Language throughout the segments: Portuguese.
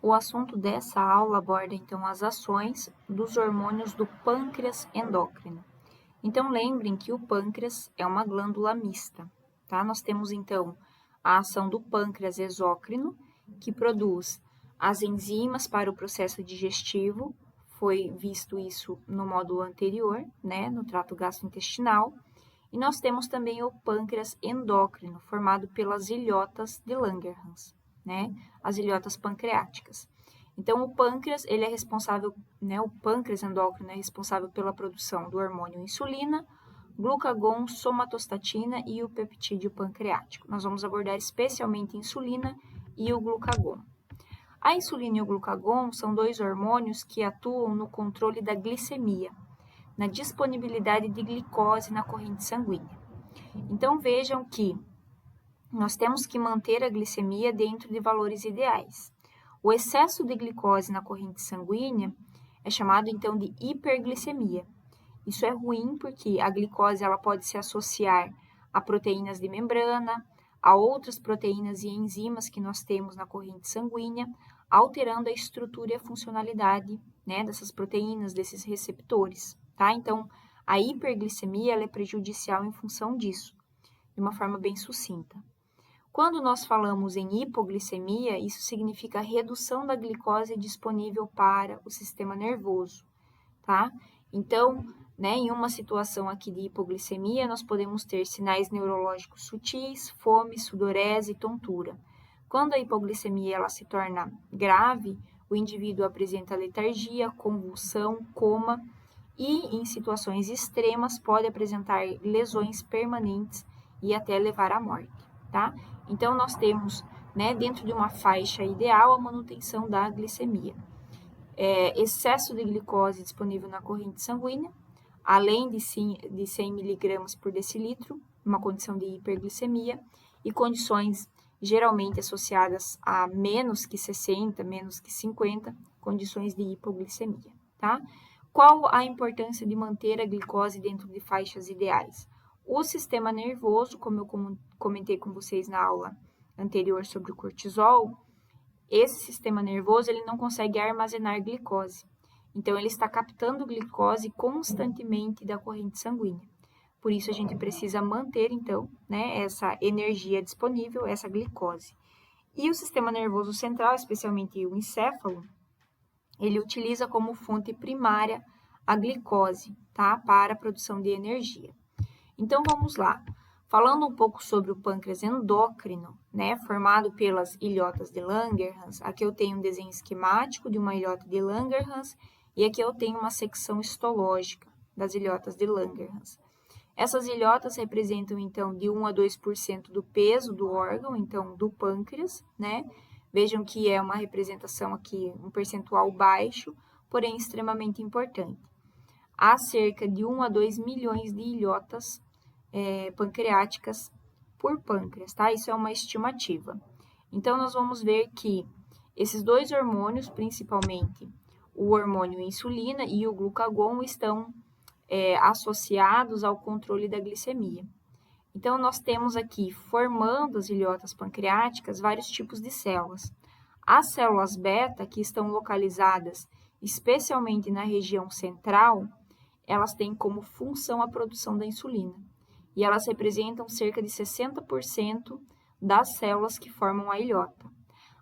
O assunto dessa aula aborda, então, as ações dos hormônios do pâncreas endócrino. Então, lembrem que o pâncreas é uma glândula mista, tá? Nós temos, então, a ação do pâncreas exócrino, que produz as enzimas para o processo digestivo, foi visto isso no módulo anterior, né, no trato gastrointestinal. E nós temos também o pâncreas endócrino, formado pelas ilhotas de Langerhans, né, as ilhotas pancreáticas. Então, o pâncreas, ele é responsável, né, o pâncreas endócrino é responsável pela produção do hormônio insulina, glucagon, somatostatina e o peptídeo pancreático. Nós vamos abordar especialmente a insulina e o glucagon. A insulina e o glucagon são dois hormônios que atuam no controle da glicemia, na disponibilidade de glicose na corrente sanguínea. Então, vejam que nós temos que manter a glicemia dentro de valores ideais. O excesso de glicose na corrente sanguínea é chamado, então, de hiperglicemia. Isso é ruim porque a glicose ela pode se associar a proteínas de membrana, a outras proteínas e enzimas que nós temos na corrente sanguínea, alterando a estrutura e a funcionalidade, né, dessas proteínas, desses receptores, tá? Então, a hiperglicemia ela é prejudicial em função disso, de uma forma bem sucinta. Quando nós falamos em hipoglicemia, isso significa a redução da glicose disponível para o sistema nervoso, tá? Então, né, em uma situação aqui de hipoglicemia, nós podemos ter sinais neurológicos sutis, fome, sudorese e tontura. Quando a hipoglicemia ela se torna grave, o indivíduo apresenta letargia, convulsão, coma e, em situações extremas, pode apresentar lesões permanentes e até levar à morte, tá? Então, nós temos, né, dentro de uma faixa ideal, a manutenção da glicemia. Excesso de glicose disponível na corrente sanguínea, além de 100 mg por decilitro, uma condição de hiperglicemia, e condições geralmente associadas a menos que 60, menos que 50, condições de hipoglicemia, tá? Qual a importância de manter a glicose dentro de faixas ideais? O sistema nervoso, como eu comentei com vocês na aula anterior sobre o cortisol, esse sistema nervoso ele não consegue armazenar glicose. Então, ele está captando glicose constantemente da corrente sanguínea. Por isso, a gente precisa manter, então, né, essa energia disponível, essa glicose. E o sistema nervoso central, especialmente o encéfalo, ele utiliza como fonte primária a glicose, tá, para a produção de energia. Então, vamos lá. Falando um pouco sobre o pâncreas endócrino, né, formado pelas ilhotas de Langerhans, aqui eu tenho um desenho esquemático de uma ilhota de Langerhans e aqui eu tenho uma secção histológica das ilhotas de Langerhans. Essas ilhotas representam, então, de 1 a 2% do peso do órgão, então, do pâncreas, né? Vejam que é uma representação aqui, um percentual baixo, porém extremamente importante. Há cerca de 1 a 2 milhões de ilhotas pancreáticas por pâncreas, tá? Isso é uma estimativa. Então, nós vamos ver que esses dois hormônios, principalmente o hormônio insulina e o glucagon, estão associados ao controle da glicemia. Então, nós temos aqui, formando as ilhotas pancreáticas, vários tipos de células. As células beta, que estão localizadas especialmente na região central, elas têm como função a produção da insulina. E elas representam cerca de 60% das células que formam a ilhota.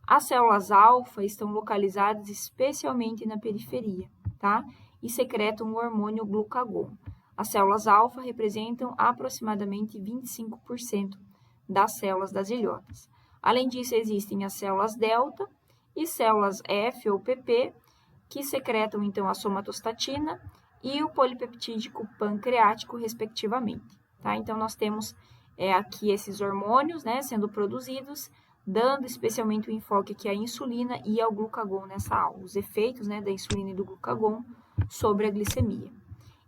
As células alfa estão localizadas especialmente na periferia, tá? E secretam o hormônio glucagon. As células alfa representam aproximadamente 25% das células das ilhotas. Além disso, existem as células delta e células F ou PP, que secretam então a somatostatina e o polipeptídico pancreático, respectivamente. Tá? Então, nós temos aqui esses hormônios, né, sendo produzidos, dando especialmente o enfoque aqui à insulina e ao glucagon nessa aula, os efeitos, né, da insulina e do glucagon sobre a glicemia.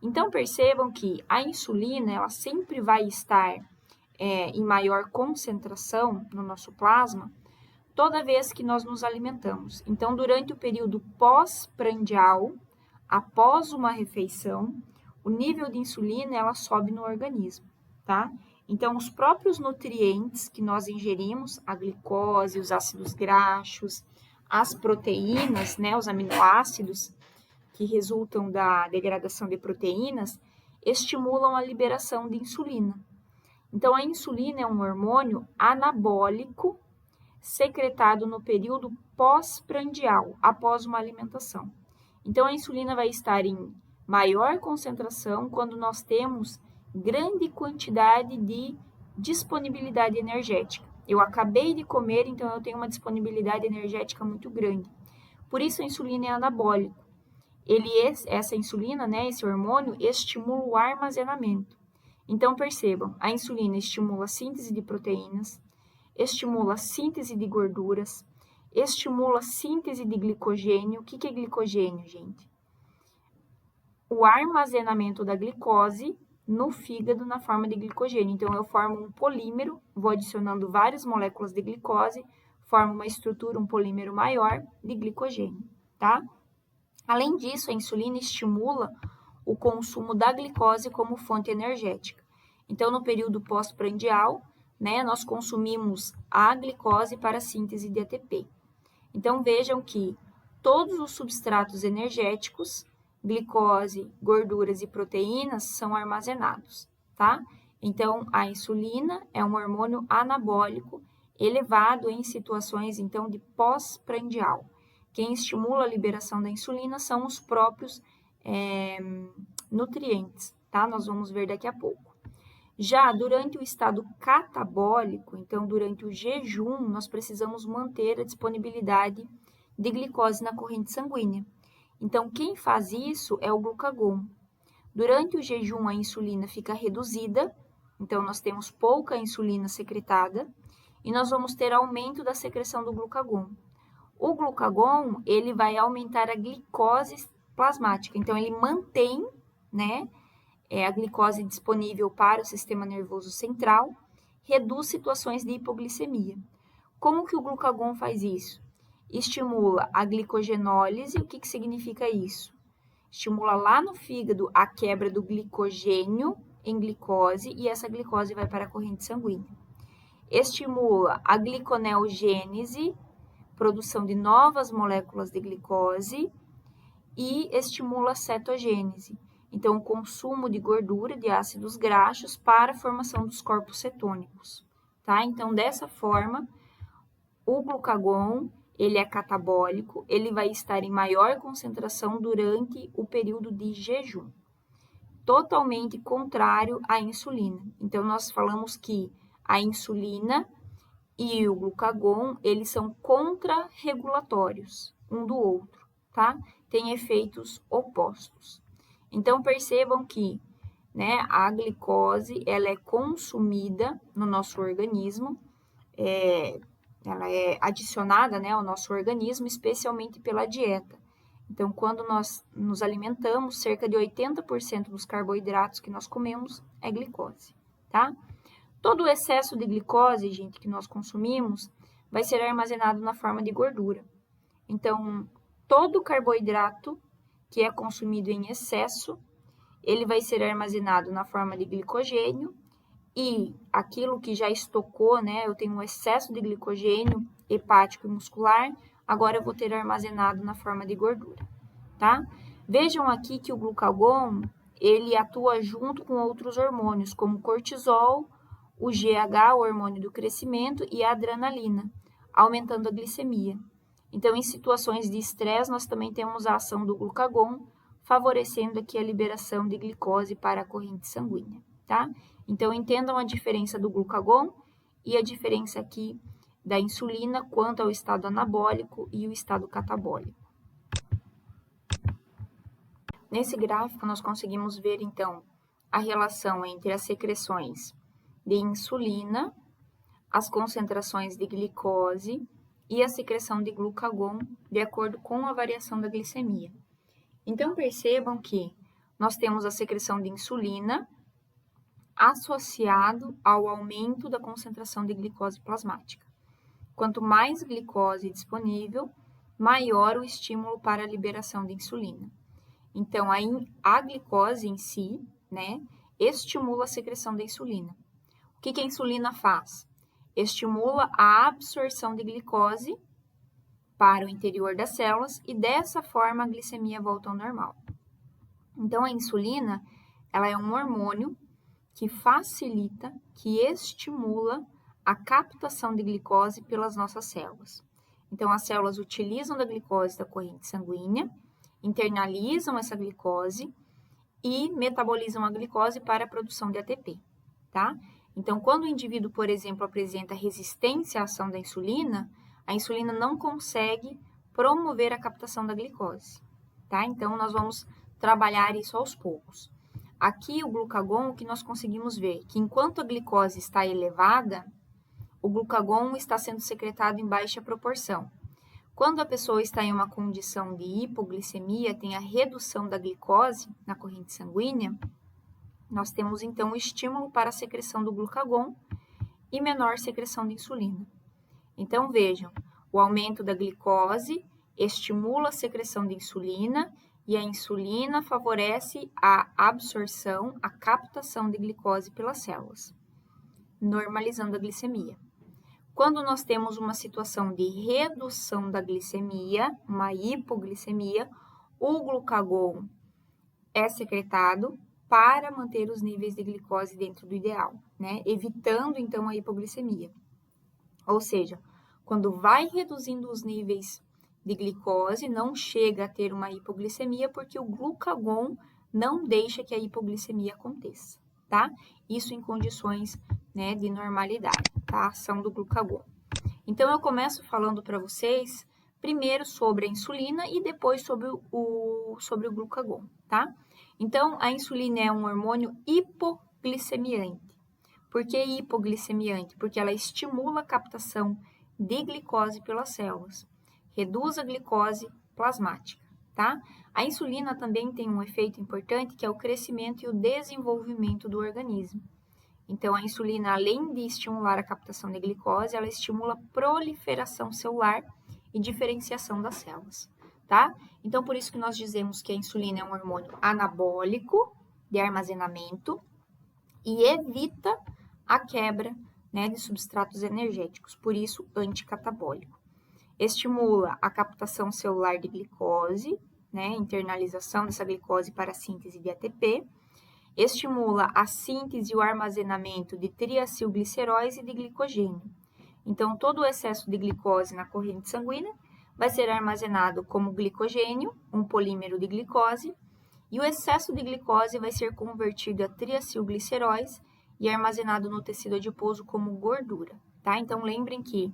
Então, percebam que a insulina, ela sempre vai estar em maior concentração no nosso plasma toda vez que nós nos alimentamos. Então, durante o período pós-prandial, após uma refeição, o nível de insulina ela sobe no organismo, tá? Então, os próprios nutrientes que nós ingerimos, a glicose, os ácidos graxos, as proteínas, né, os aminoácidos que resultam da degradação de proteínas, estimulam a liberação de insulina. Então, a insulina é um hormônio anabólico secretado no período pós-prandial, após uma alimentação. Então, a insulina vai estar em maior concentração quando nós temos grande quantidade de disponibilidade energética. Eu acabei de comer, então eu tenho uma disponibilidade energética muito grande. Por isso, a insulina é anabólico. Essa insulina, né, esse hormônio, estimula o armazenamento. Então, percebam, a insulina estimula a síntese de proteínas, estimula a síntese de gorduras, estimula a síntese de glicogênio. O que é glicogênio, gente? O armazenamento da glicose no fígado na forma de glicogênio. Então, eu formo um polímero, vou adicionando várias moléculas de glicose, formo uma estrutura, um polímero maior de glicogênio, tá? Além disso, a insulina estimula o consumo da glicose como fonte energética. Então, no período pós-prandial, né, nós consumimos a glicose para a síntese de ATP. Então, vejam que todos os substratos energéticos, glicose, gorduras e proteínas, são armazenados, tá? Então, a insulina é um hormônio anabólico elevado em situações, então, de pós-prandial. Quem estimula a liberação da insulina são os próprios nutrientes, tá? Nós vamos ver daqui a pouco. Já durante o estado catabólico, então durante o jejum, nós precisamos manter a disponibilidade de glicose na corrente sanguínea. Então, quem faz isso é o glucagon. Durante o jejum, a insulina fica reduzida, então nós temos pouca insulina secretada, e nós vamos ter aumento da secreção do glucagon. O glucagon, ele vai aumentar a glicose plasmática, então ele mantém, né, a glicose disponível para o sistema nervoso central, reduz situações de hipoglicemia. Como que o glucagon faz isso? Estimula a glicogenólise. O que significa isso? Estimula lá no fígado a quebra do glicogênio em glicose e essa glicose vai para a corrente sanguínea. Estimula a gliconeogênese, produção de novas moléculas de glicose, e estimula a cetogênese. Então, o consumo de gordura, de ácidos graxos, para a formação dos corpos cetônicos, tá? Então, dessa forma, o glucagon, ele é catabólico, ele vai estar em maior concentração durante o período de jejum. Totalmente contrário à insulina. Então, nós falamos que a insulina e o glucagon, eles são contrarregulatórios um do outro, tá? Tem efeitos opostos. Então, percebam que, né, a glicose, ela é consumida no nosso organismo, ela é adicionada, né, ao nosso organismo, especialmente pela dieta. Então, quando nós nos alimentamos, cerca de 80% dos carboidratos que nós comemos é glicose, tá? Todo o excesso de glicose, gente, que nós consumimos, vai ser armazenado na forma de gordura. Então, todo carboidrato que é consumido em excesso, ele vai ser armazenado na forma de glicogênio e aquilo que já estocou, né, eu tenho um excesso de glicogênio hepático e muscular, agora eu vou ter armazenado na forma de gordura, tá? Vejam aqui que o glucagon, ele atua junto com outros hormônios, como o cortisol, o GH, o hormônio do crescimento, e a adrenalina, aumentando a glicemia. Então, em situações de estresse, nós também temos a ação do glucagon, favorecendo aqui a liberação de glicose para a corrente sanguínea, tá? Então, entendam a diferença do glucagon e a diferença aqui da insulina quanto ao estado anabólico e o estado catabólico. Nesse gráfico, nós conseguimos ver, então, a relação entre as secreções de insulina, as concentrações de glicose e a secreção de glucagon, de acordo com a variação da glicemia. Então, percebam que nós temos a secreção de insulina associado ao aumento da concentração de glicose plasmática. Quanto mais glicose disponível, maior o estímulo para a liberação de insulina. Então, a glicose em si, né, estimula a secreção da insulina. O que a insulina faz? Estimula a absorção de glicose para o interior das células e dessa forma a glicemia volta ao normal. Então, a insulina, ela é um hormônio que facilita, que estimula a captação de glicose pelas nossas células. Então, as células utilizam da glicose da corrente sanguínea, internalizam essa glicose e metabolizam a glicose para a produção de ATP, tá? Então, quando o indivíduo, por exemplo, apresenta resistência à ação da insulina, a insulina não consegue promover a captação da glicose, tá? Então, nós vamos trabalhar isso aos poucos. Aqui, o glucagon, o que nós conseguimos ver? Que enquanto a glicose está elevada, o glucagon está sendo secretado em baixa proporção. Quando a pessoa está em uma condição de hipoglicemia, tem a redução da glicose na corrente sanguínea, nós temos então o estímulo para a secreção do glucagon e menor secreção de insulina. Então, vejam, o aumento da glicose estimula a secreção de insulina e a insulina favorece a absorção, a captação de glicose pelas células, normalizando a glicemia. Quando nós temos uma situação de redução da glicemia, uma hipoglicemia, o glucagon é secretado para manter os níveis de glicose dentro do ideal, né? Evitando então a hipoglicemia. Ou seja, quando vai reduzindo os níveis de glicose, não chega a ter uma hipoglicemia porque o glucagon não deixa que a hipoglicemia aconteça, tá? Isso em condições, né, de normalidade, tá? A ação do glucagon. Então, eu começo falando para vocês primeiro sobre a insulina e depois sobre o glucagon, tá? Então, a insulina é um hormônio hipoglicemiante. Por que hipoglicemiante? Porque ela estimula a captação de glicose pelas células, reduz a glicose plasmática, tá? A insulina também tem um efeito importante que é o crescimento e o desenvolvimento do organismo. Então, a insulina, além de estimular a captação de glicose, ela estimula a proliferação celular e diferenciação das células, tá? Então, por isso que nós dizemos que a insulina é um hormônio anabólico de armazenamento e evita a quebra, né, de substratos energéticos, por isso anticatabólico. Estimula a captação celular de glicose, né, internalização dessa glicose para a síntese de ATP, estimula a síntese e o armazenamento de triacilgliceróis e de glicogênio. Então, todo o excesso de glicose na corrente sanguínea vai ser armazenado como glicogênio, um polímero de glicose, e o excesso de glicose vai ser convertido a triacilgliceróis e armazenado no tecido adiposo como gordura, tá? Então, lembrem que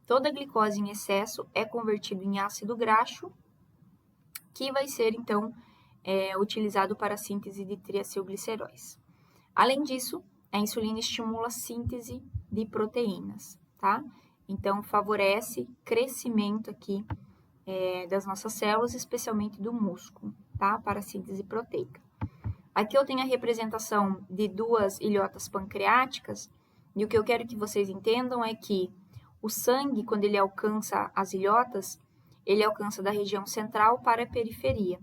toda glicose em excesso é convertido em ácido graxo, que vai ser, então, utilizado para a síntese de triacilgliceróis. Além disso, a insulina estimula a síntese de proteínas, tá? Então, favorece crescimento aqui das nossas células, especialmente do músculo, tá? Para a síntese proteica. Aqui eu tenho a representação de duas ilhotas pancreáticas, e o que eu quero que vocês entendam é que o sangue, quando ele alcança as ilhotas, ele alcança da região central para a periferia.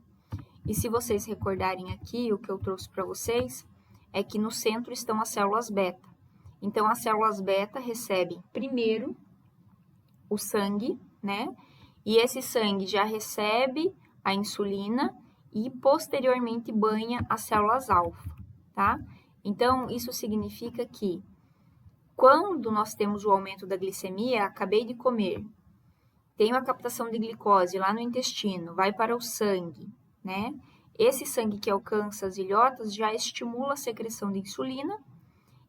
E se vocês recordarem aqui, o que eu trouxe para vocês é que no centro estão as células beta. Então, as células beta recebem primeiro o sangue, né? E esse sangue já recebe a insulina e posteriormente banha as células alfa, tá? Então, isso significa que quando nós temos o aumento da glicemia, acabei de comer, tenho a captação de glicose lá no intestino, vai para o sangue, né? Esse sangue que alcança as ilhotas já estimula a secreção de insulina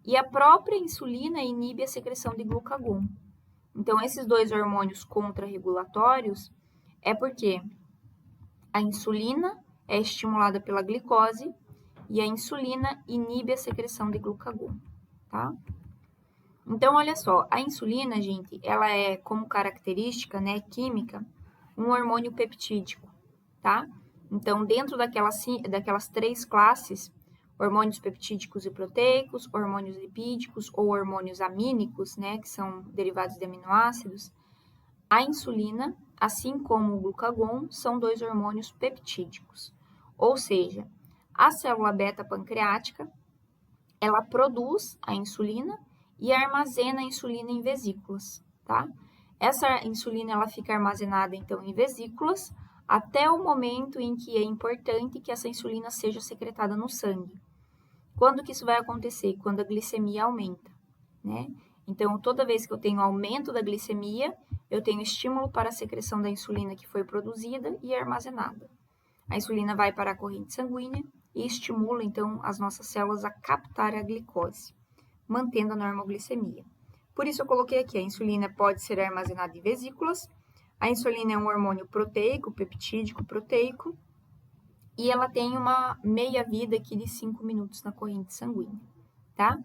e a própria insulina inibe a secreção de glucagon. Então, esses dois hormônios contrarregulatórios é porque a insulina é estimulada pela glicose e a insulina inibe a secreção de glucagon, tá? Então, olha só, a insulina, gente, ela é como característica, né, química, um hormônio peptídico, tá? Então, dentro daquelas três classes, hormônios peptídicos e proteicos, hormônios lipídicos ou hormônios amínicos, né, que são derivados de aminoácidos, a insulina, assim como o glucagon, são dois hormônios peptídicos. Ou seja, a célula beta pancreática, ela produz a insulina e armazena a insulina em vesículas, tá? Essa insulina ela fica armazenada então em vesículas até o momento em que é importante que essa insulina seja secretada no sangue. Quando que isso vai acontecer? Quando a glicemia aumenta, né? Então, toda vez que eu tenho aumento da glicemia, eu tenho estímulo para a secreção da insulina que foi produzida e armazenada. A insulina vai para a corrente sanguínea e estimula, então, as nossas células a captar a glicose, mantendo a normoglicemia. Por isso, eu coloquei aqui, a insulina pode ser armazenada em vesículas. A insulina é um hormônio proteico, peptídico proteico, e ela tem uma meia-vida aqui de 5 minutos na corrente sanguínea, tá?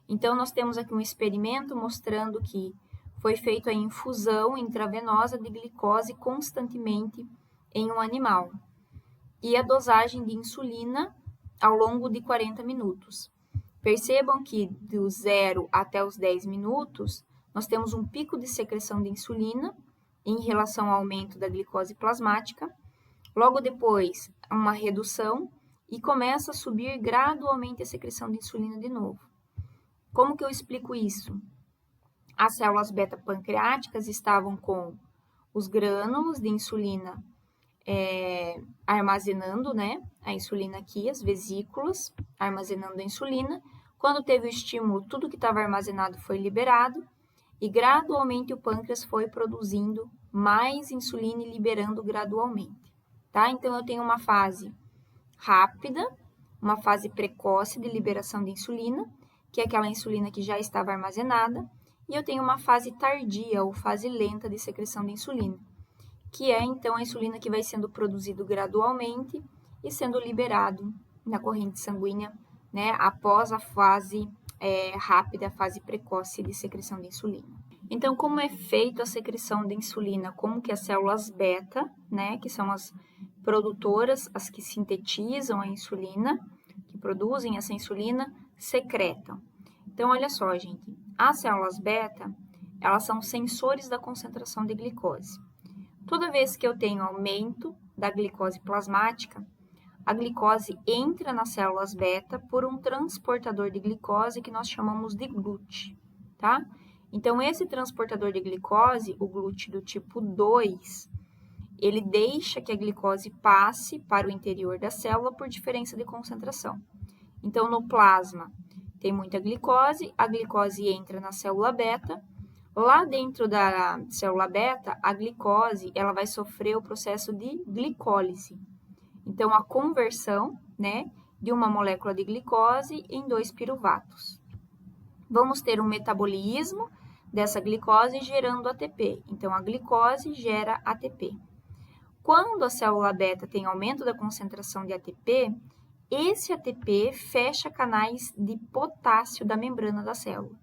Então, nós temos aqui um experimento mostrando que foi feita a infusão intravenosa de glicose constantemente em um animal e a dosagem de insulina ao longo de 40 minutos. Percebam que do 0 até os 10 minutos, nós temos um pico de secreção de insulina em relação ao aumento da glicose plasmática. Logo depois, uma redução e começa a subir gradualmente a secreção de insulina de novo. Como que eu explico isso? As células beta-pancreáticas estavam com os grânulos de insulina armazenando, né, a insulina aqui, as vesículas armazenando a insulina. Quando teve o estímulo, tudo que estava armazenado foi liberado e gradualmente o pâncreas foi produzindo mais insulina e liberando gradualmente, tá? Então, eu tenho uma fase rápida, uma fase precoce de liberação de insulina, que é aquela insulina que já estava armazenada, e eu tenho uma fase tardia ou fase lenta de secreção de insulina, que é então a insulina que vai sendo produzido gradualmente e sendo liberado na corrente sanguínea, né, após a fase rápida, a fase precoce de secreção de insulina. Então, como é feita a secreção de insulina? Como que as células beta, né, que são as produtoras, as que sintetizam a insulina, que produzem essa insulina, secretam. Então, olha só, gente, as células beta, elas são sensores da concentração de glicose. Toda vez que eu tenho aumento da glicose plasmática, a glicose entra nas células beta por um transportador de glicose que nós chamamos de GLUT, tá? Então, esse transportador de glicose, o GLUT do tipo 2, ele deixa que a glicose passe para o interior da célula por diferença de concentração. Então, no plasma, tem muita glicose, a glicose entra na célula beta. Lá dentro da célula beta, a glicose ela vai sofrer o processo de glicólise. Então, a conversão, né, de uma molécula de glicose em 2 piruvatos. Vamos ter um metabolismo dessa glicose gerando ATP. Então, a glicose gera ATP. Quando a célula beta tem aumento da concentração de ATP, esse ATP fecha canais de potássio da membrana da célula.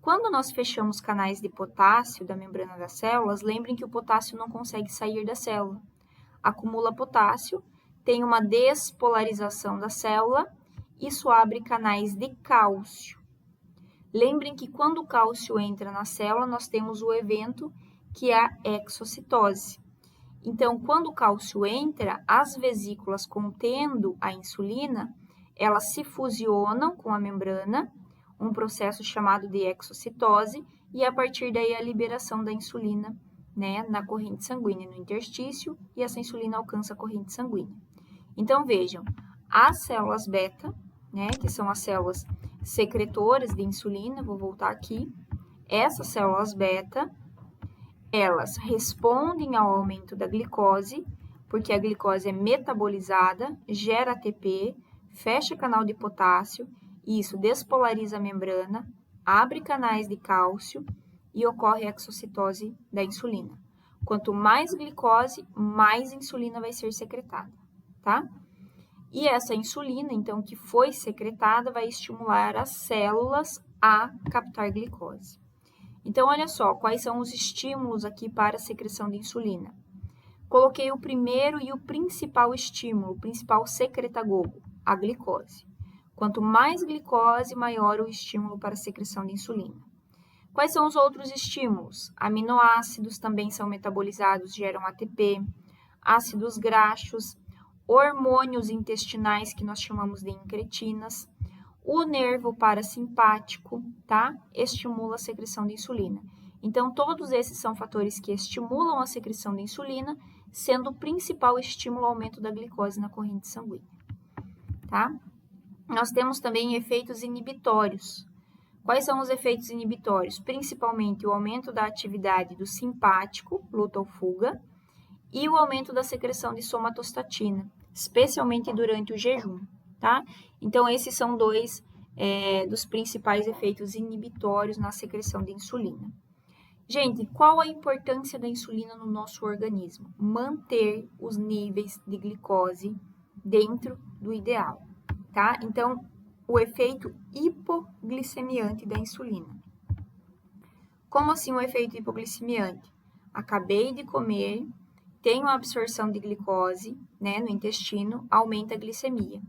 Quando nós fechamos canais de potássio da membrana das células, lembrem que o potássio não consegue sair da célula. Acumula potássio, tem uma despolarização da célula, isso abre canais de cálcio. Lembrem que quando o cálcio entra na célula, nós temos o evento que é a exocitose. Então, quando o cálcio entra, as vesículas contendo a insulina, elas se fusionam com a membrana, um processo chamado de exocitose, e a partir daí a liberação da insulina, né, na corrente sanguínea, no interstício, e essa insulina alcança a corrente sanguínea. Então, vejam, as células beta, né, que são as células secretoras de insulina, vou voltar aqui, essas células beta, elas respondem ao aumento da glicose, porque a glicose é metabolizada, gera ATP, fecha canal de potássio, e isso despolariza a membrana, abre canais de cálcio e ocorre a exocitose da insulina. Quanto mais glicose, mais insulina vai ser secretada, tá? E essa insulina, então, que foi secretada, vai estimular as células a captar glicose. Então, olha só, quais são os estímulos aqui para a secreção de insulina. Coloquei o primeiro e o principal estímulo, o principal secretagogo, a glicose. Quanto mais glicose, maior o estímulo para a secreção de insulina. Quais são os outros estímulos? Aminoácidos também são metabolizados, geram ATP, ácidos graxos, hormônios intestinais que nós chamamos de incretinas, o nervo parasimpático, tá? Estimula a secreção de insulina. Então, todos esses são fatores que estimulam a secreção de insulina, sendo o principal estímulo ao aumento da glicose na corrente sanguínea, tá? Nós temos também efeitos inibitórios. Quais são os efeitos inibitórios? Principalmente o aumento da atividade do simpático, luta ou fuga, e o aumento da secreção de somatostatina, especialmente durante o jejum, tá? Então, esses são dois dos principais efeitos inibitórios na secreção de insulina. Gente, qual a importância da insulina no nosso organismo? Manter os níveis de glicose dentro do ideal, tá? Então, o efeito hipoglicemiante da insulina. Como assim o efeito hipoglicemiante? Acabei de comer, tenho a absorção de glicose, né, no intestino, aumenta a glicemia.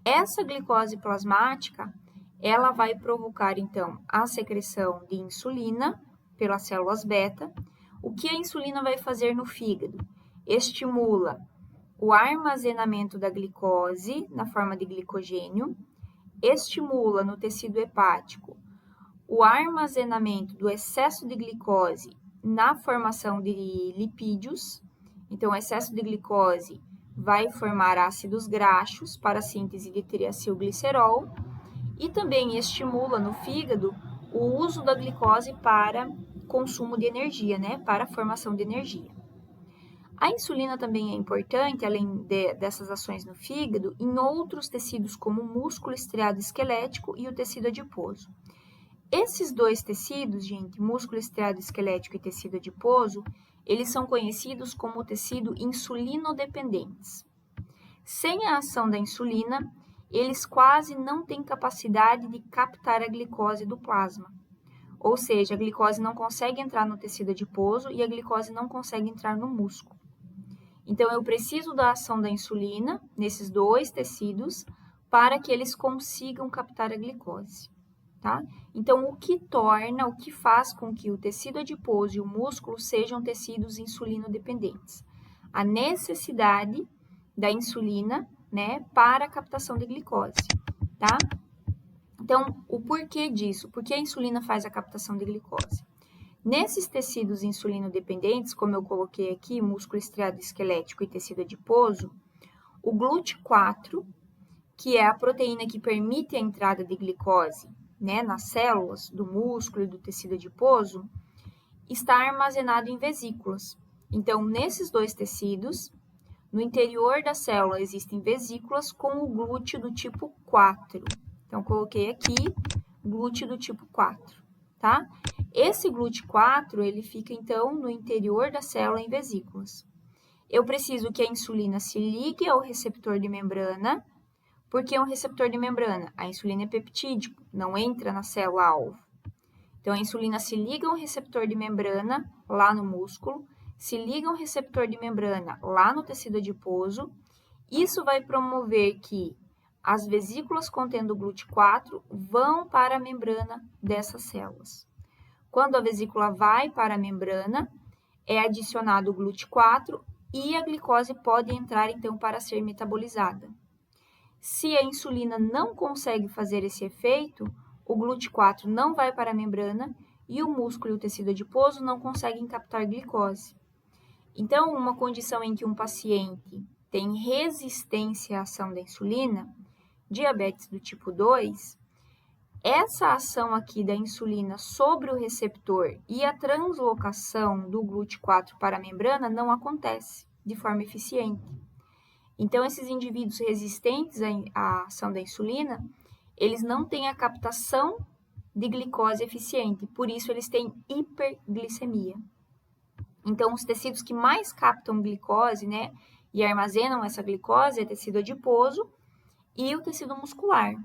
Essa glicose plasmática, ela vai provocar, então, a secreção de insulina pelas células beta. O que a insulina vai fazer no fígado? Estimula o armazenamento da glicose na forma de glicogênio, estimula no tecido hepático o armazenamento do excesso de glicose na formação de lipídios. Então, o excesso de glicose vai formar ácidos graxos para a síntese de triacilglicerol e também estimula no fígado o uso da glicose para consumo de energia, né, para a formação de energia. A insulina também é importante, além dessas ações no fígado, em outros tecidos como o músculo estriado esquelético e o tecido adiposo. Esses dois tecidos, gente, músculo estriado esquelético e tecido adiposo, eles são conhecidos como tecido insulinodependentes. Sem a ação da insulina, eles quase não têm capacidade de captar a glicose do plasma. Ou seja, a glicose não consegue entrar no tecido adiposo e a glicose não consegue entrar no músculo. Então, eu preciso da ação da insulina nesses dois tecidos para que eles consigam captar a glicose, tá? Então, o que faz com que o tecido adiposo e o músculo sejam tecidos insulinodependentes? A necessidade da insulina, né, para a captação de glicose, tá? Então, o porquê disso? Por que a insulina faz a captação de glicose? Nesses tecidos insulinodependentes, como eu coloquei aqui, músculo estriado esquelético e tecido adiposo, o GLUT4, que é a proteína que permite a entrada de glicose, né, nas células do músculo e do tecido adiposo, está armazenado em vesículas. Então, nesses dois tecidos, no interior da célula existem vesículas com o glúteo do tipo 4. Então, coloquei aqui glúteo do tipo 4, tá? Esse GLUT4, ele fica, então, no interior da célula em vesículas. Eu preciso que a insulina se ligue ao receptor de membrana. Por que um receptor de membrana? A insulina é peptídico, não entra na célula-alvo. Então, a insulina se liga ao receptor de membrana lá no músculo, se liga ao receptor de membrana lá no tecido adiposo. Isso vai promover que as vesículas contendo GLUT4 vão para a membrana dessas células. Quando a vesícula vai para a membrana, é adicionado o GLUT4 e a glicose pode entrar, então, para ser metabolizada. Se a insulina não consegue fazer esse efeito, o GLUT4 não vai para a membrana e o músculo e o tecido adiposo não conseguem captar glicose. Então, uma condição em que um paciente tem resistência à ação da insulina, diabetes do tipo 2, essa ação aqui da insulina sobre o receptor e a translocação do GLUT4 para a membrana não acontece de forma eficiente. Então, esses indivíduos resistentes à ação da insulina, eles não têm a captação de glicose eficiente, por isso eles têm hiperglicemia. Então, os tecidos que mais captam glicose, né, e armazenam essa glicose é tecido adiposo e o tecido muscular.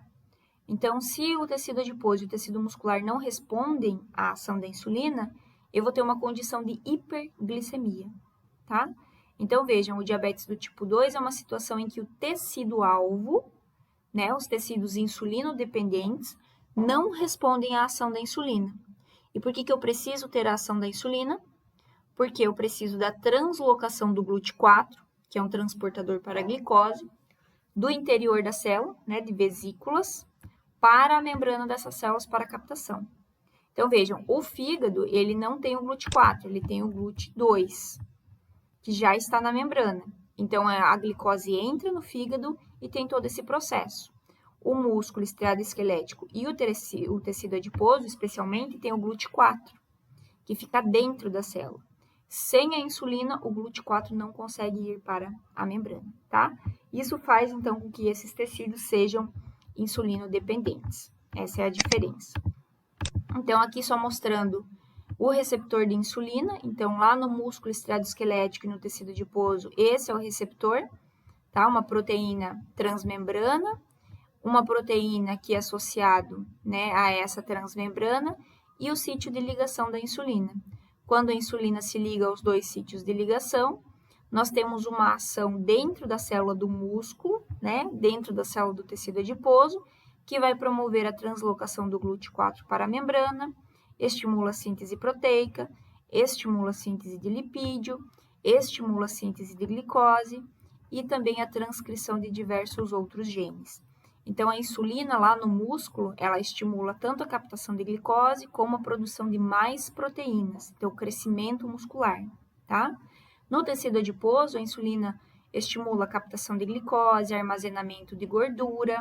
Então, se o tecido adiposo e o tecido muscular não respondem à ação da insulina, eu vou ter uma condição de hiperglicemia, tá? Então, vejam, o diabetes do tipo 2 é uma situação em que o tecido-alvo, né, os tecidos insulinodependentes, não respondem à ação da insulina. E por que eu preciso ter a ação da insulina? Porque eu preciso da translocação do GLUT4, que é um transportador para a glicose, do interior da célula, né, de vesículas, para a membrana dessas células para captação. Então, vejam, o fígado, ele não tem o GLUT4, ele tem o GLUT2, que já está na membrana. Então, a glicose entra no fígado e tem todo esse processo. O músculo estriado esquelético e o tecido adiposo, especialmente, tem o GLUT4, que fica dentro da célula. Sem a insulina, o GLUT4 não consegue ir para a membrana, tá? Isso faz, então, com que esses tecidos sejam insulinodependentes. Essa é a diferença. Então, aqui só mostrando o receptor de insulina. Então, lá no músculo estriado esquelético e no tecido adiposo, esse é o receptor, tá? Uma proteína transmembrana, uma proteína que é associado, né, a essa transmembrana e o sítio de ligação da insulina. Quando a insulina se liga aos dois sítios de ligação, nós temos uma ação dentro da célula do músculo, né, dentro da célula do tecido adiposo, que vai promover a translocação do GLUT4 para a membrana, estimula a síntese proteica, estimula a síntese de lipídio, estimula a síntese de glicose e também a transcrição de diversos outros genes. Então, a insulina lá no músculo, ela estimula tanto a captação de glicose como a produção de mais proteínas, então o crescimento muscular, tá? No tecido adiposo, a insulina estimula a captação de glicose, armazenamento de gordura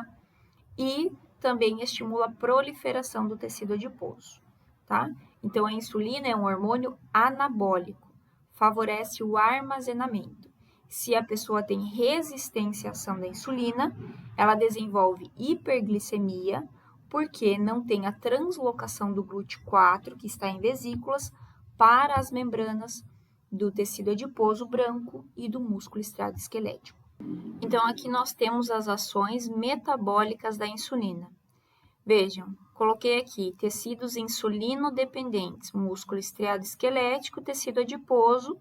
e também estimula a proliferação do tecido adiposo, tá? Então, a insulina é um hormônio anabólico, favorece o armazenamento. Se a pessoa tem resistência à ação da insulina, ela desenvolve hiperglicemia, porque não tem a translocação do GLUT4, que está em vesículas, para as membranas do tecido adiposo branco e do músculo estriado esquelético. Então, aqui nós temos as ações metabólicas da insulina. Vejam, coloquei aqui tecidos insulinodependentes, músculo estriado esquelético, tecido adiposo,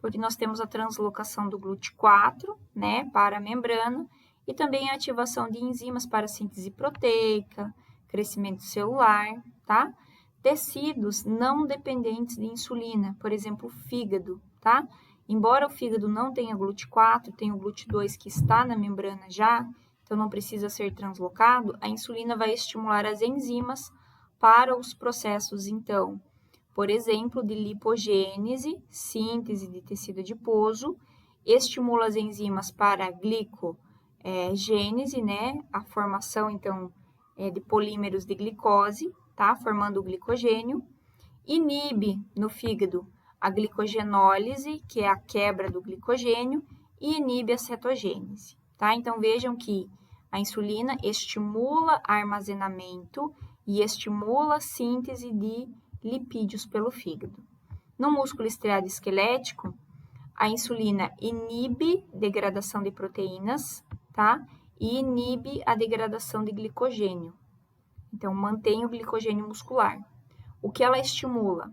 porque nós temos a translocação do GLUT4, né, para a membrana, e também a ativação de enzimas para síntese proteica, crescimento celular, tá? Tecidos não dependentes de insulina, por exemplo, o fígado, tá? Embora o fígado não tenha GLUT4, tem o GLUT2 que está na membrana já, então não precisa ser translocado, a insulina vai estimular as enzimas para os processos, então, por exemplo, de lipogênese, síntese de tecido adiposo, estimula as enzimas para a glicogênese, né, a formação, então, de polímeros de glicose, tá, formando o glicogênio, inibe no fígado a glicogenólise, que é a quebra do glicogênio, e inibe a cetogênese, tá? Então, vejam que a insulina estimula armazenamento e estimula a síntese de lipídios pelo fígado. No músculo estriado esquelético, a insulina inibe degradação de proteínas, tá? E inibe a degradação de glicogênio. Então, mantém o glicogênio muscular. O que ela estimula?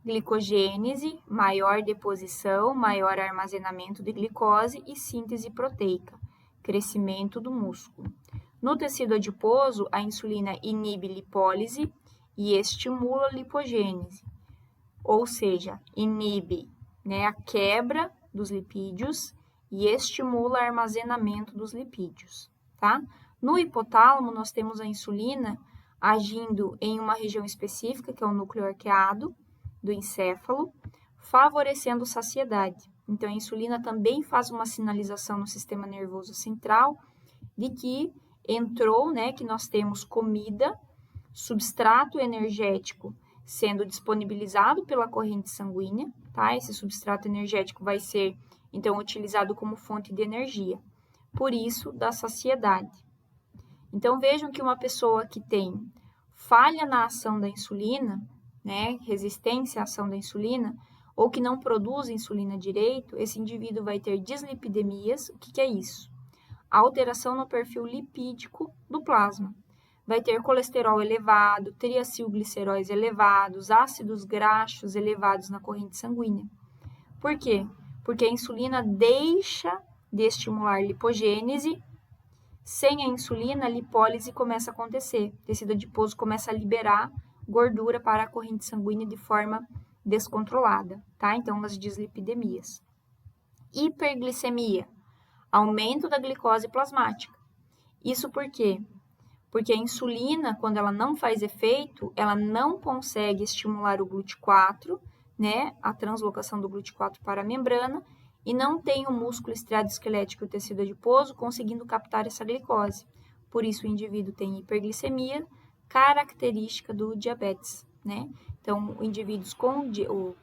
Glicogênese, maior deposição, maior armazenamento de glicose e síntese proteica, crescimento do músculo. No tecido adiposo, a insulina inibe lipólise e estimula lipogênese, ou seja, inibe, né, a quebra dos lipídios e estimula o armazenamento dos lipídios, tá? No hipotálamo, nós temos a insulina agindo em uma região específica, que é o núcleo arqueado do encéfalo, favorecendo saciedade. Então, a insulina também faz uma sinalização no sistema nervoso central de que entrou, né, que nós temos comida, substrato energético sendo disponibilizado pela corrente sanguínea, tá? Esse substrato energético vai ser, então, utilizado como fonte de energia. Por isso, da saciedade. Então, vejam que uma pessoa que tem falha na ação da insulina, né, resistência à ação da insulina, ou que não produz insulina direito, esse indivíduo vai ter dislipidemias. O que é isso? A alteração no perfil lipídico do plasma. Vai ter colesterol elevado, triacilgliceróis elevados, ácidos graxos elevados na corrente sanguínea. Por quê? Porque a insulina deixa de estimular lipogênese. Sem a insulina, a lipólise começa a acontecer. O tecido adiposo começa a liberar gordura para a corrente sanguínea de forma descontrolada, tá? Então, as dislipidemias. Hiperglicemia, aumento da glicose plasmática. Isso por quê? Porque a insulina, quando ela não faz efeito, ela não consegue estimular o GLUT4, né, a translocação do GLUT4 para a membrana, e não tem o músculo estriado esquelético e o tecido adiposo conseguindo captar essa glicose. Por isso, o indivíduo tem hiperglicemia, característica do diabetes, né? Então, indivíduos com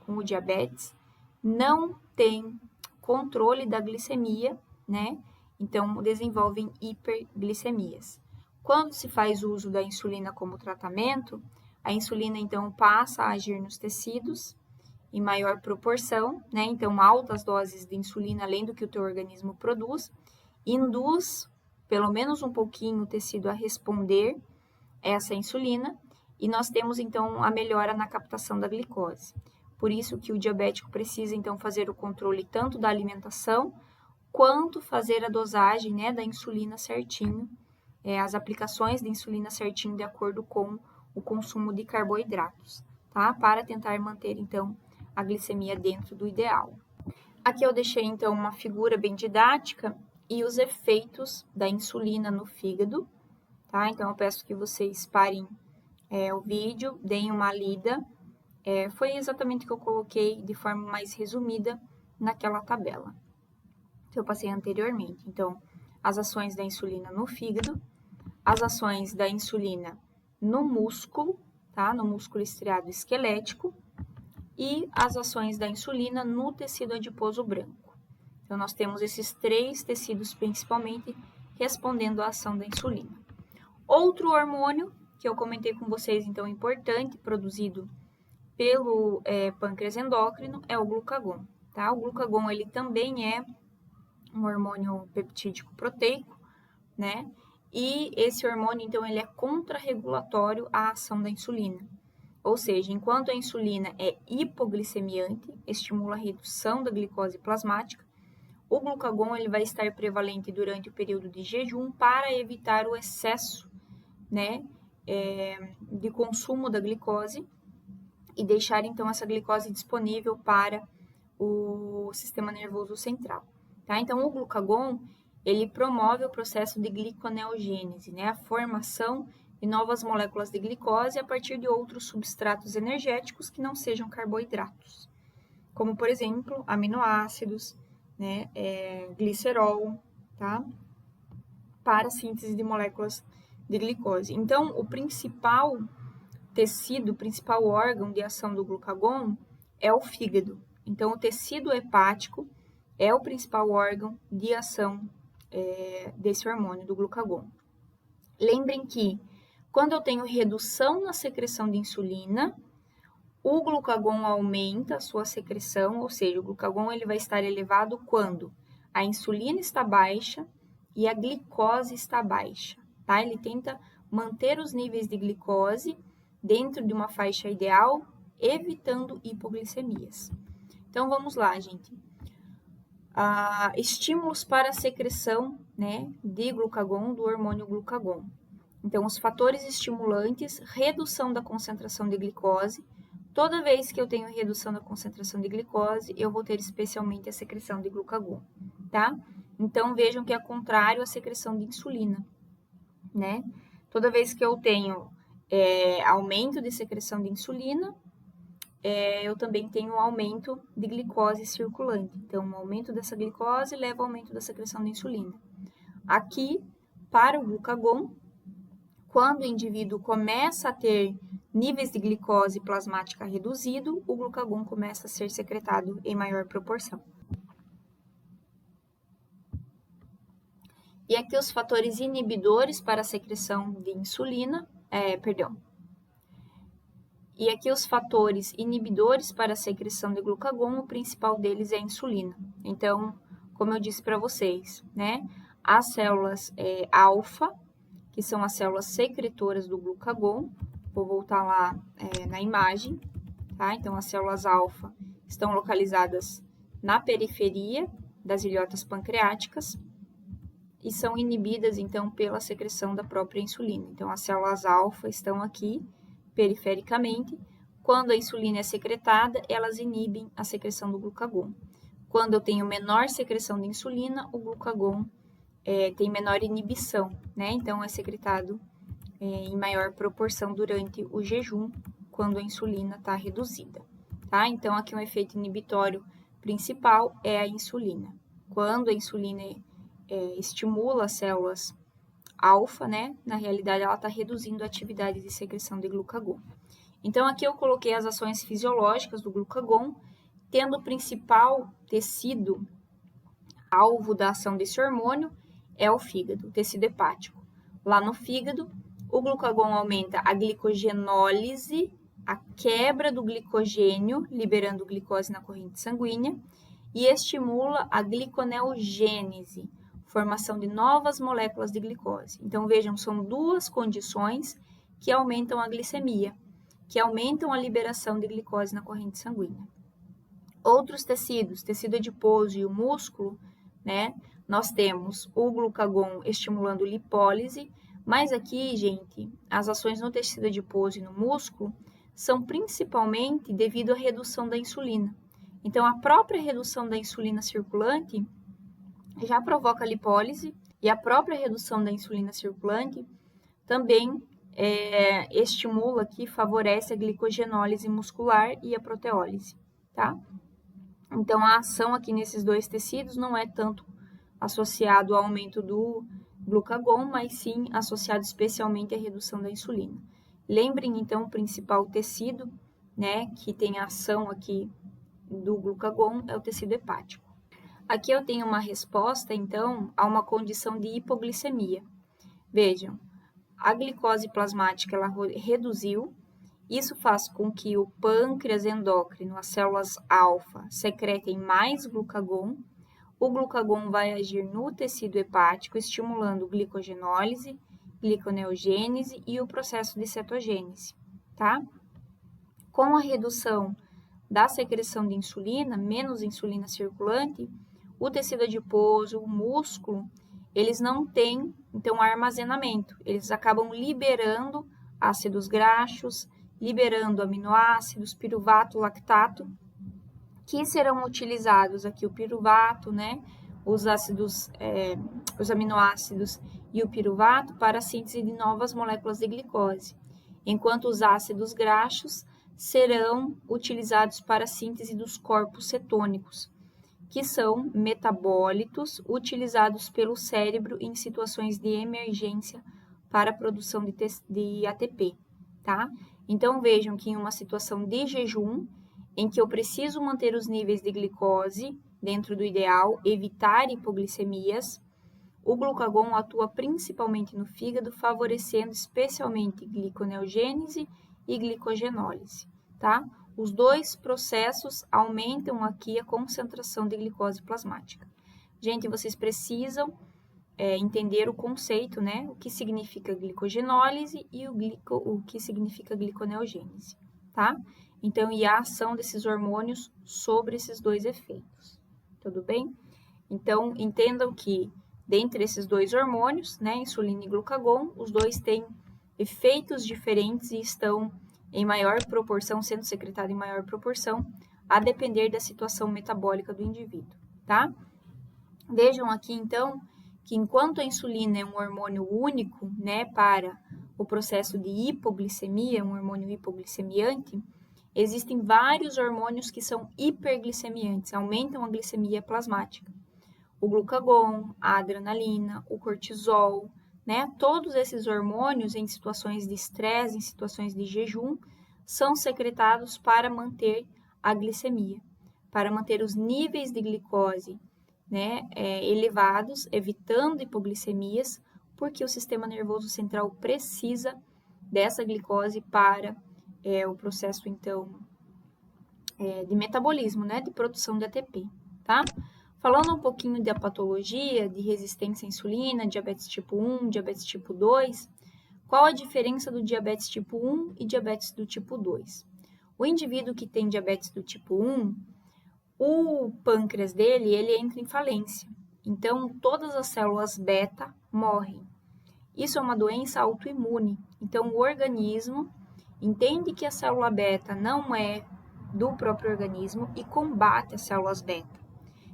o diabetes não têm controle da glicemia, né? Então, desenvolvem hiperglicemias. Quando se faz uso da insulina como tratamento, a insulina, então, passa a agir nos tecidos em maior proporção, né? Então, altas doses de insulina, além do que o teu organismo produz, induz, pelo menos um pouquinho, o tecido a responder essa insulina, e nós temos, então, a melhora na captação da glicose. Por isso que o diabético precisa, então, fazer o controle tanto da alimentação, quanto fazer a dosagem, né, da insulina certinho, as aplicações de insulina certinho de acordo com o consumo de carboidratos, tá? Para tentar manter, então, a glicemia dentro do ideal. Aqui eu deixei, então, uma figura bem didática e os efeitos da insulina no fígado, tá? Então, eu peço que vocês parem o vídeo, deem uma lida. Foi exatamente o que eu coloquei de forma mais resumida naquela tabela que eu passei anteriormente. Então, as ações da insulina no fígado, as ações da insulina no músculo, tá? No músculo estriado esquelético, e as ações da insulina no tecido adiposo branco. Então, nós temos esses 3 tecidos principalmente respondendo à ação da insulina. Outro hormônio que eu comentei com vocês, então, importante, produzido pelo pâncreas endócrino, é o glucagon, tá? O glucagon, ele também é um hormônio peptídico proteico, né? E esse hormônio, então, ele é contrarregulatório à ação da insulina. Ou seja, enquanto a insulina é hipoglicemiante, estimula a redução da glicose plasmática, o glucagon ele vai estar prevalente durante o período de jejum para evitar o excesso, né, de consumo da glicose e deixar, então, essa glicose disponível para o sistema nervoso central. Tá? Então, o glucagon, ele promove o processo de gliconeogênese, né? A formação de novas moléculas de glicose a partir de outros substratos energéticos que não sejam carboidratos, como, por exemplo, aminoácidos, né? Glicerol, tá? Para a síntese de moléculas de glicose. Então, o principal tecido, o principal órgão de ação do glucagon é o fígado. Então, o tecido hepático é o principal órgão de ação desse hormônio, do glucagon. Lembrem que, quando eu tenho redução na secreção de insulina, o glucagon aumenta a sua secreção, ou seja, o glucagon ele vai estar elevado quando a insulina está baixa e a glicose está baixa, tá? Ele tenta manter os níveis de glicose dentro de uma faixa ideal, evitando hipoglicemias. Então, vamos lá, gente. Estímulos para a secreção, né, de glucagon, do hormônio glucagon. Então, os fatores estimulantes, redução da concentração de glicose. Toda vez que eu tenho redução da concentração de glicose, eu vou ter especialmente a secreção de glucagon, tá? Então, vejam que é contrário à secreção de insulina, né? Toda vez que eu tenho aumento de secreção de insulina, eu também tenho um aumento de glicose circulante. Então, o aumento dessa glicose leva ao aumento da secreção de insulina. Aqui, para o glucagon, quando o indivíduo começa a ter níveis de glicose plasmática reduzido, o glucagon começa a ser secretado em maior proporção. E aqui os fatores inibidores para a secreção de insulina, E aqui os fatores inibidores para a secreção de glucagon, o principal deles é a insulina. Então, como eu disse para vocês, né? As células alfa, que são as células secretoras do glucagon, vou voltar lá na imagem, tá? Então, as células alfa estão localizadas na periferia das ilhotas pancreáticas e são inibidas, então, pela secreção da própria insulina. Então, as células alfa estão aqui perifericamente. Quando a insulina é secretada, elas inibem a secreção do glucagon. Quando eu tenho menor secreção de insulina, o glucagon tem menor inibição, né? Então, é secretado em maior proporção durante o jejum, quando a insulina está reduzida, tá? Então, aqui um efeito inibitório principal é a insulina. Quando a insulina estimula as células alfa, né? Na realidade, ela está reduzindo a atividade de secreção de glucagon. Então, aqui eu coloquei as ações fisiológicas do glucagon, tendo o principal tecido alvo da ação desse hormônio é o fígado, o tecido hepático. Lá no fígado, o glucagon aumenta a glicogenólise, a quebra do glicogênio, liberando glicose na corrente sanguínea, e estimula a gliconeogênese, formação de novas moléculas de glicose. Então, vejam, são duas condições que aumentam a glicemia, que aumentam a liberação de glicose na corrente sanguínea. Outros tecidos, tecido adiposo e o músculo, né? Nós temos o glucagon estimulando lipólise, mas aqui, gente, as ações no tecido adiposo e no músculo são principalmente devido à redução da insulina. Então, a própria redução da insulina circulante já provoca lipólise e a própria redução da insulina circulante também estimula aqui, favorece a glicogenólise muscular e a proteólise, tá? Então, a ação aqui nesses dois tecidos não é tanto associado ao aumento do glucagon, mas sim associado especialmente à redução da insulina. Lembrem, então, o principal tecido, né, que tem a ação aqui do glucagon é o tecido hepático. Aqui eu tenho uma resposta, então, a uma condição de hipoglicemia. Vejam, a glicose plasmática ela reduziu. Isso faz com que o pâncreas endócrino, as células alfa, secretem mais glucagon. O glucagon vai agir no tecido hepático, estimulando glicogenólise, gliconeogênese e o processo de cetogênese, tá? Com a redução da secreção de insulina, menos insulina circulante, o tecido adiposo, o músculo, eles não têm, então, armazenamento. Eles acabam liberando ácidos graxos, liberando aminoácidos, piruvato, lactato, que serão utilizados aqui o piruvato, né, os aminoácidos e o piruvato para a síntese de novas moléculas de glicose, enquanto os ácidos graxos serão utilizados para a síntese dos corpos cetônicos, que são metabólitos utilizados pelo cérebro em situações de emergência para a produção de ATP, tá? Então, vejam que em uma situação de jejum, em que eu preciso manter os níveis de glicose dentro do ideal, evitar hipoglicemias, o glucagon atua principalmente no fígado, favorecendo especialmente gliconeogênese e glicogenólise, tá? Os dois processos aumentam aqui a concentração de glicose plasmática. Gente, vocês precisam entender o conceito, né? O que significa glicogenólise e o que significa gliconeogênese, tá? Então, e a ação desses hormônios sobre esses dois efeitos, tudo bem? Então, entendam que, dentre esses dois hormônios, né, insulina e glucagon, os dois têm efeitos diferentes e estão em maior proporção, sendo secretado em maior proporção, a depender da situação metabólica do indivíduo, tá? Vejam aqui, então, que enquanto a insulina é um hormônio único, né, para o processo de hipoglicemia, um hormônio hipoglicemiante, existem vários hormônios que são hiperglicemiantes, aumentam a glicemia plasmática. O glucagon, a adrenalina, o cortisol, né, todos esses hormônios em situações de estresse, em situações de jejum, são secretados para manter a glicemia, para manter os níveis de glicose, né, elevados, evitando hipoglicemias, porque o sistema nervoso central precisa dessa glicose para o processo, então, de metabolismo, né, de produção de ATP, tá? Falando um pouquinho da patologia, de resistência à insulina, diabetes tipo 1, diabetes tipo 2, qual a diferença do diabetes tipo 1 e diabetes do tipo 2? O indivíduo que tem diabetes do tipo 1, o pâncreas dele, ele entra em falência. Então, todas as células beta morrem. Isso é uma doença autoimune. Então, o organismo entende que a célula beta não é do próprio organismo e combate as células beta.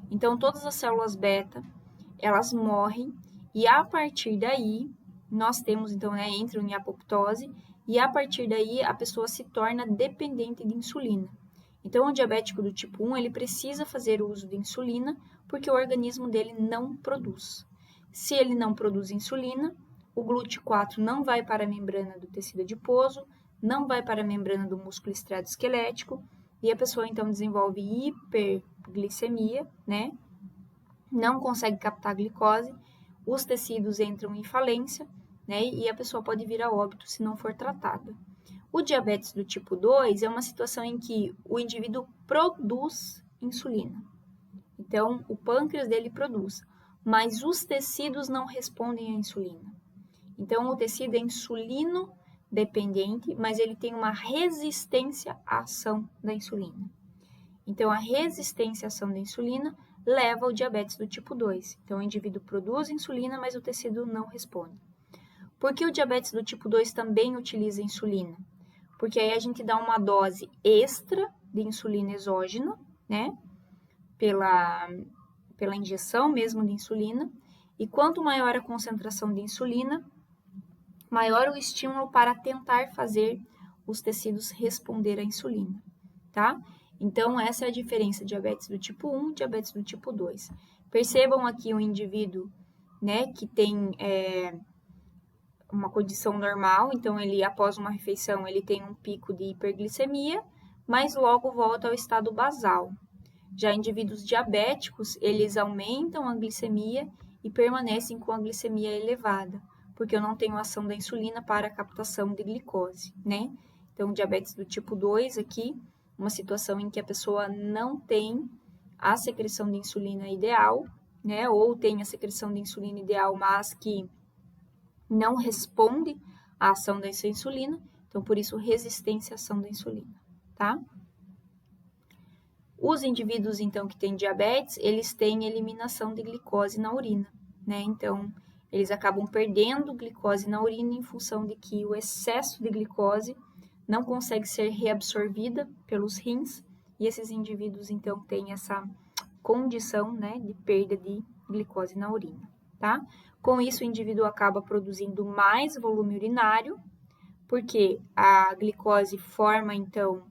Então, todas as células beta, elas morrem e a partir daí, nós temos, então, né, entram em apoptose e a partir daí a pessoa se torna dependente de insulina. Então, o diabético do tipo 1, ele precisa fazer uso de insulina porque o organismo dele não produz. Se ele não produz insulina, o GLUT4 não vai para a membrana do tecido adiposo, não vai para a membrana do músculo estriado-esquelético e a pessoa, então, desenvolve hiperglicemia, né? Não consegue captar glicose, os tecidos entram em falência, né? E a pessoa pode vir a óbito se não for tratada. O diabetes do tipo 2 é uma situação em que o indivíduo produz insulina. Então, o pâncreas dele produz, mas os tecidos não respondem à insulina. Então, o tecido é insulino dependente, mas ele tem uma resistência à ação da insulina. Então, a resistência à ação da insulina leva ao diabetes do tipo 2. Então, o indivíduo produz insulina, mas o tecido não responde. Por que o diabetes do tipo 2 também utiliza insulina? Porque aí a gente dá uma dose extra de insulina exógena, né? Pela injeção mesmo de insulina. E quanto maior a concentração de insulina, maior o estímulo para tentar fazer os tecidos responder à insulina, tá? Então, essa é a diferença diabetes do tipo 1 e diabetes do tipo 2. Percebam aqui um indivíduo, né, que tem uma condição normal, então ele, após uma refeição, ele tem um pico de hiperglicemia, mas logo volta ao estado basal. Já indivíduos diabéticos, eles aumentam a glicemia e permanecem com a glicemia elevada, porque eu não tenho ação da insulina para a captação de glicose, né? Então, diabetes do tipo 2 aqui, uma situação em que a pessoa não tem a secreção de insulina ideal, né? Ou tem a secreção de insulina ideal, mas que não responde à ação da insulina, então por isso resistência à ação da insulina, tá? Os indivíduos, então, que têm diabetes, eles têm eliminação de glicose na urina, né? Então, eles acabam perdendo glicose na urina em função de que o excesso de glicose não consegue ser reabsorvida pelos rins, e esses indivíduos, então, têm essa condição, né, de perda de glicose na urina, tá? Com isso, o indivíduo acaba produzindo mais volume urinário, porque a glicose forma, então,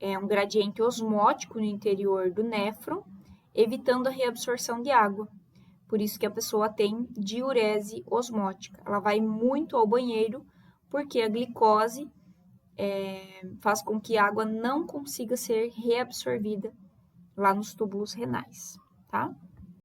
um gradiente osmótico no interior do néfron, evitando a reabsorção de água. Por isso que a pessoa tem diurese osmótica. Ela vai muito ao banheiro, porque a glicose faz com que a água não consiga ser reabsorvida lá nos túbulos renais, tá?